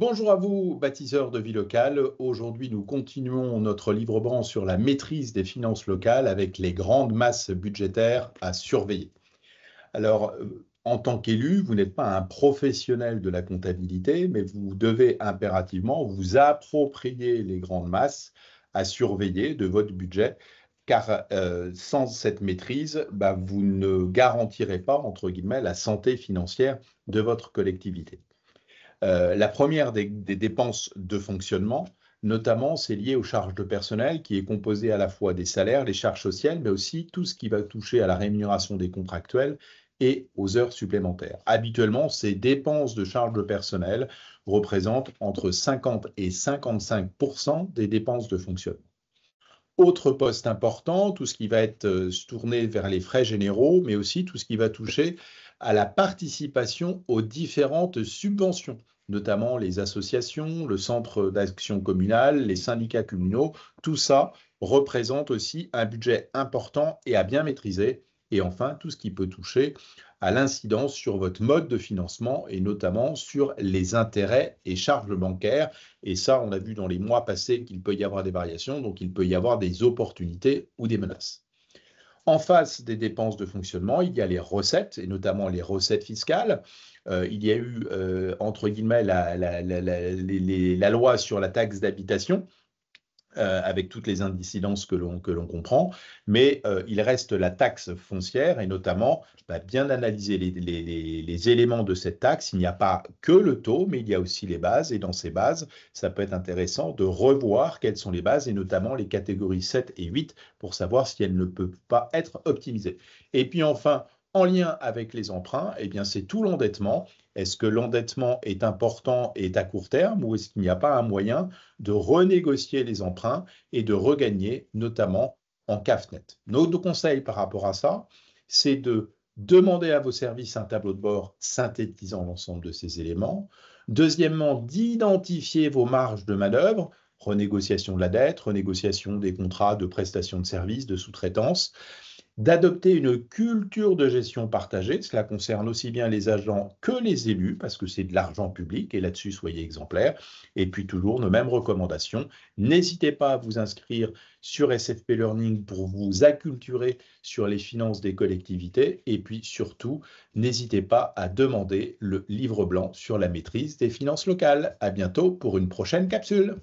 Bonjour à vous, bâtisseurs de vie locale. Aujourd'hui, nous continuons notre livre blanc sur la maîtrise des finances locales avec les grandes masses budgétaires à surveiller. Alors, en tant qu'élu, vous n'êtes pas un professionnel de la comptabilité, mais vous devez impérativement vous approprier les grandes masses à surveiller de votre budget, car sans cette maîtrise, vous ne garantirez pas, entre guillemets, la santé financière de votre collectivité. La première des dépenses de fonctionnement, notamment, c'est lié aux charges de personnel qui est composé à la fois des salaires, les charges sociales, mais aussi tout ce qui va toucher à la rémunération des contractuels et aux heures supplémentaires. Habituellement, ces dépenses de charges de personnel représentent entre 50 et 55 des dépenses de fonctionnement. Autre poste important, tout ce qui va être tourné vers les frais généraux, mais aussi tout ce qui va toucher à la participation aux différentes subventions, notamment les associations, le centre d'action communale, les syndicats communaux. Tout ça représente aussi un budget important et à bien maîtriser. Et enfin, tout ce qui peut toucher à l'incidence sur votre mode de financement et notamment sur les intérêts et charges bancaires. Et ça, on a vu dans les mois passés qu'il peut y avoir des variations, donc il peut y avoir des opportunités ou des menaces. En face des dépenses de fonctionnement, il y a les recettes, et notamment les recettes fiscales. Il y a eu, entre guillemets, la loi sur la taxe d'habitation, avec toutes les incidences que l'on comprend, mais il reste la taxe foncière et notamment bien analyser les éléments de cette taxe. Il n'y a pas que le taux, mais il y a aussi les bases et dans ces bases, ça peut être intéressant de revoir quelles sont les bases et notamment les catégories 7 et 8 pour savoir si elles ne peuvent pas être optimisées. Et puis enfin, en lien avec les emprunts, eh bien, c'est tout l'endettement. Est-ce que l'endettement est important et est à court terme ou est-ce qu'il n'y a pas un moyen de renégocier les emprunts et de regagner, notamment en CAFNet? Notre conseil par rapport à ça, c'est de demander à vos services un tableau de bord synthétisant l'ensemble de ces éléments. Deuxièmement, d'identifier vos marges de manœuvre, renégociation de la dette, renégociation des contrats de prestation de services, de sous-traitance, d'adopter une culture de gestion partagée. Cela concerne aussi bien les agents que les élus, parce que c'est de l'argent public, et là-dessus, soyez exemplaires. Et puis toujours, nos mêmes recommandations. N'hésitez pas à vous inscrire sur SFP Learning pour vous acculturer sur les finances des collectivités. Et puis surtout, n'hésitez pas à demander le livre blanc sur la maîtrise des finances locales. À bientôt pour une prochaine capsule.